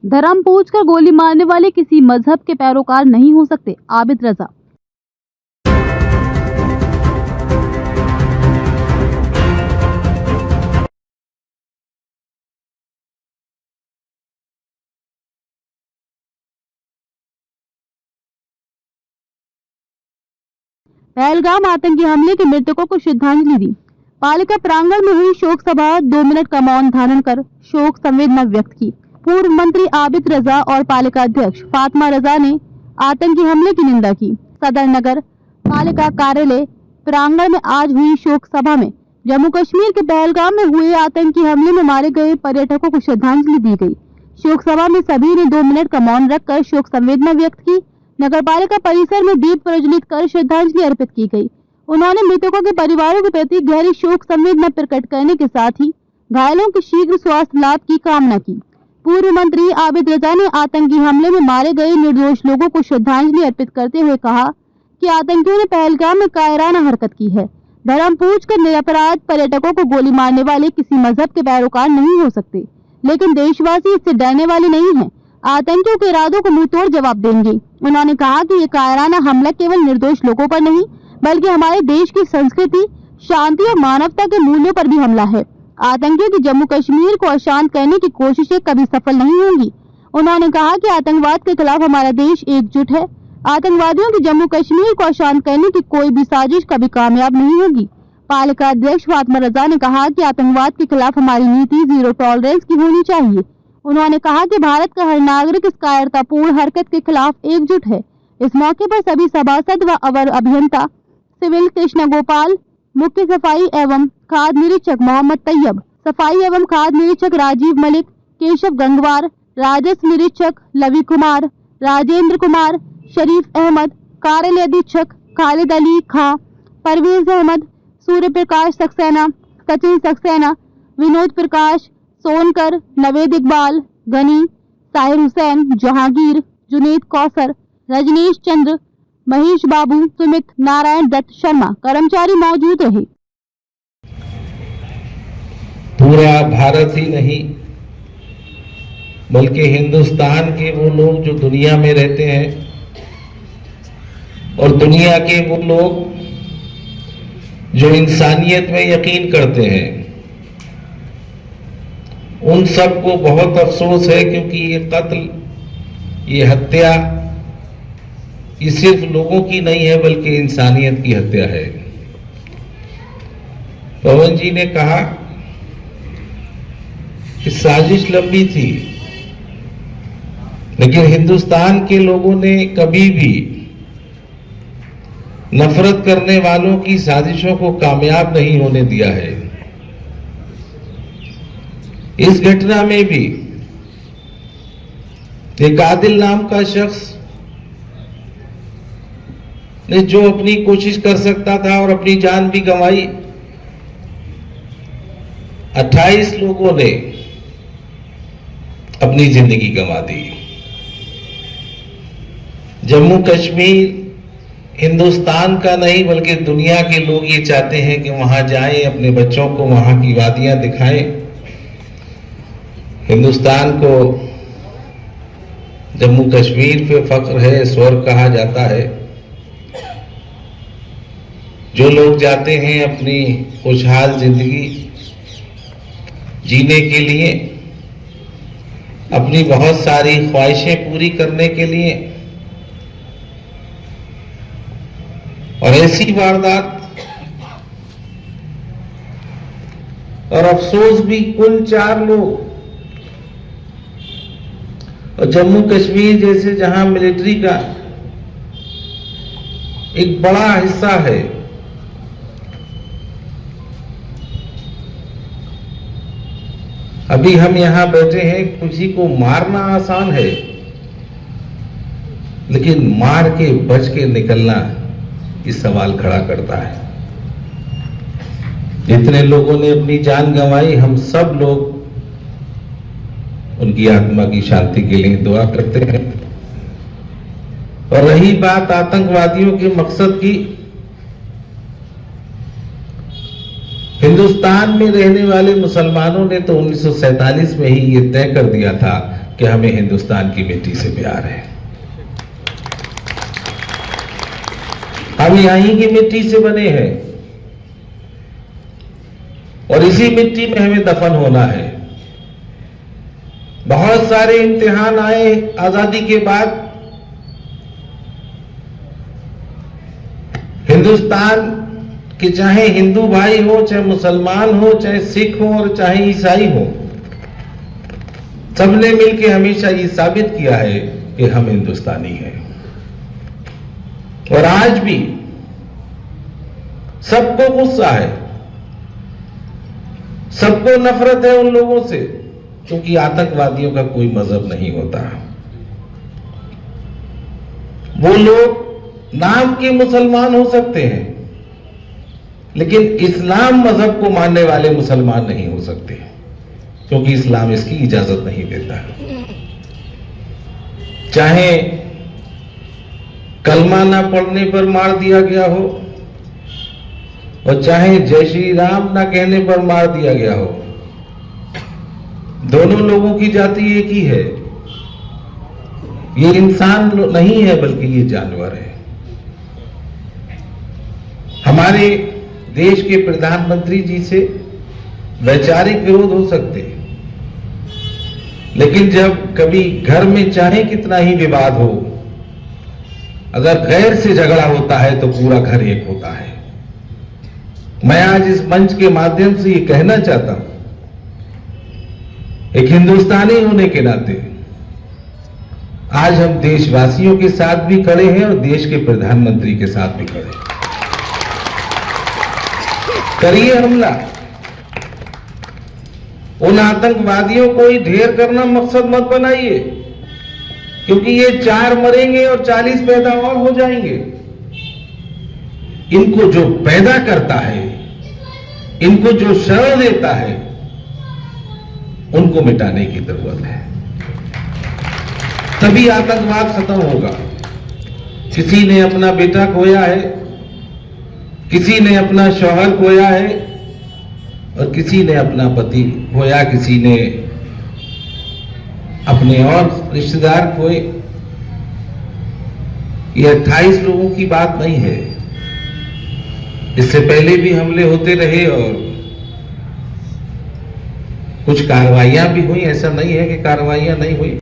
धर्म पूछकर गोली मारने वाले किसी मजहब के पैरोकार नहीं हो सकते। आबिद रजा। पहलगाम आतंकी हमले के मृतकों को श्रद्धांजलि दी। पालिका प्रांगण में हुई शोक सभा, 2 मिनट का मौन धारण कर शोक संवेदना व्यक्त की। पूर्व मंत्री आबिद रजा और पालिका अध्यक्ष फातिमा रजा ने आतंकी हमले की निंदा की। सदर नगर पालिका कार्यालय प्रांगण में आज हुई शोक सभा में जम्मू कश्मीर के पहलगाम में हुए आतंकी हमले में मारे गए पर्यटकों को श्रद्धांजलि दी गई। शोक सभा में सभी ने 2 मिनट का मौन रखकर शोक संवेदना व्यक्त की। नगर पालिका परिसर में दीप प्रज्वलित कर श्रद्धांजलि अर्पित की गई। उन्होंने मृतकों के परिवारों के प्रति गहरी शोक संवेदना प्रकट करने के साथ ही घायलों के शीघ्र स्वास्थ्य लाभ की कामना की। पूर्व मंत्री आबिद रजा ने आतंकी हमले में मारे गए निर्दोष लोगों को श्रद्धांजलि अर्पित करते हुए कहा कि आतंकियों ने पहलगाम में कायराना हरकत की है। धर्म पूछकर निरपराध पर्यटकों को गोली मारने वाले किसी मजहब के पैरोकार नहीं हो सकते, लेकिन देशवासी इससे डरने वाले नहीं हैं। आतंकियों के इरादों को मुंहतोड़ जवाब देंगे। उन्होंने कहा कि ये कायराना हमला केवल निर्दोष लोगों पर नहीं, बल्कि हमारे देश की संस्कृति, शांति और मानवता के मूल्यों पर भी हमला है। आतंकियों की जम्मू कश्मीर को अशांत करने की कोशिशें कभी सफल नहीं होंगी। उन्होंने कहा कि आतंकवाद के खिलाफ हमारा देश एकजुट है। आतंकवादियों की जम्मू कश्मीर को अशांत करने की कोई भी साजिश कभी कामयाब नहीं होगी। पालिका अध्यक्ष फातिमा रजा ने कहा कि आतंकवाद के खिलाफ हमारी नीति जीरो टॉलरेंस की होनी चाहिए। उन्होंने कहा कि भारत का हर नागरिक इस कायरतापूर्ण हरकत के खिलाफ एकजुट है। इस मौके पर सभी सभासद व अवर अभियंता सिविल कृष्ण गोपाल, मुख्य सफाई एवं खाद्य निरीक्षक मोहम्मद तैयब, सफाई एवं खाद्य निरीक्षक राजीव मलिक, केशव गंगवार, राजस्व निरीक्षक लवी कुमार, राजेंद्र कुमार, शरीफ अहमद, कार्यालय अधीक्षक खालिद अली खां, परवेज अहमद, सूर्य प्रकाश सक्सेना, सचिन सक्सेना, विनोद प्रकाश सोनकर, नवेद इकबाल, गनी, साहिर हुसैन, जहांगीर, जुनेद कौसर, रजनीश चंद्र, महेश बाबू, सुमित, नारायण दत्त शर्मा कर्मचारी मौजूद रहे। पूरा भारत ही नहीं बल्कि हिंदुस्तान के वो लोग जो दुनिया में रहते हैं और दुनिया के वो लोग जो इंसानियत में यकीन करते हैं, उन सबको बहुत अफसोस है, क्योंकि ये कत्ल, ये हत्या, ये सिर्फ लोगों की नहीं है बल्कि इंसानियत की हत्या है। पवन जी ने कहा कि साजिश लंबी थी, लेकिन हिंदुस्तान के लोगों ने कभी भी नफरत करने वालों की साजिशों को कामयाब नहीं होने दिया है। इस घटना में भी एक आदिल नाम का शख्स ने जो अपनी कोशिश कर सकता था और अपनी जान भी गंवाई, 28 लोगों ने अपनी जिंदगी गंवा दी। जम्मू कश्मीर हिंदुस्तान का नहीं बल्कि दुनिया के लोग ये चाहते हैं कि वहां जाएं, अपने बच्चों को वहां की वादियां दिखाएं। हिंदुस्तान को जम्मू कश्मीर पे फख्र है, स्वर्ग कहा जाता है। जो लोग जाते हैं अपनी खुशहाल जिंदगी जीने के लिए, अपनी बहुत सारी ख्वाहिशें पूरी करने के लिए, और ऐसी वारदात और अफसोस भी कुल 4 लोग, और जम्मू कश्मीर जैसे जहां मिलिट्री का एक बड़ा हिस्सा है, अभी हम यहां बैठे हैं, किसी को मारना आसान है, लेकिन मार के बच के निकलना इस सवाल खड़ा करता है। जितने लोगों ने अपनी जान गंवाई, हम सब लोग उनकी आत्मा की शांति के लिए दुआ करते हैं। और रही बात आतंकवादियों के मकसद की, हिंदुस्तान में रहने वाले मुसलमानों ने तो 1947 में ही ये तय कर दिया था कि हमें हिंदुस्तान की मिट्टी से प्यार है। हम यहीं की मिट्टी से बने हैं और इसी मिट्टी में हमें दफन होना है। बहुत सारे इम्तिहान आए आजादी के बाद। हिंदुस्तान के चाहे हिंदू भाई हो, चाहे मुसलमान हो, चाहे सिख हो और चाहे ईसाई हो, सबने मिलकर हमेशा ये साबित किया है कि हम हिंदुस्तानी हैं। और आज भी सबको गुस्सा है, सबको नफरत है उन लोगों से, क्योंकि आतंकवादियों का कोई मजहब नहीं होता। वो लोग नाम के मुसलमान हो सकते हैं, लेकिन इस्लाम मजहब को मानने वाले मुसलमान नहीं हो सकते, क्योंकि इस्लाम इसकी इजाजत नहीं देता। चाहे कलमा ना पढ़ने पर मार दिया गया हो और चाहे जय श्री राम ना कहने पर मार दिया गया हो, दोनों लोगों की जाति एक ही है। ये इंसान नहीं है, बल्कि ये जानवर है। हमारे देश के प्रधानमंत्री जी से वैचारिक विरोध हो सकते हैं, लेकिन जब कभी घर में चाहे कितना ही विवाद हो, अगर गैर से झगड़ा होता है तो पूरा घर एक होता है। मैं आज इस मंच के माध्यम से ये कहना चाहता हूं, एक हिंदुस्तानी होने के नाते आज हम देशवासियों के साथ भी खड़े हैं और देश के प्रधानमंत्री के साथ भी खड़े हैं। करिए हमला, उन आतंकवादियों को ही ढेर करना मकसद मत बनाइए, क्योंकि ये 4 मरेंगे और 40 पैदा और हो जाएंगे। इनको जो पैदा करता है, इनको जो शरण देता है, उनको मिटाने की जरूरत है, तभी आतंकवाद खत्म होगा। किसी ने अपना बेटा खोया है, किसी ने अपना शौहर खोया है और किसी ने अपना पति खोया, किसी ने अपने और रिश्तेदार खोए। ये 28 लोगों की बात नहीं है। इससे पहले भी हमले होते रहे और कुछ कार्रवाइयां भी हुई, ऐसा नहीं है कि कार्रवाइयां नहीं हुई।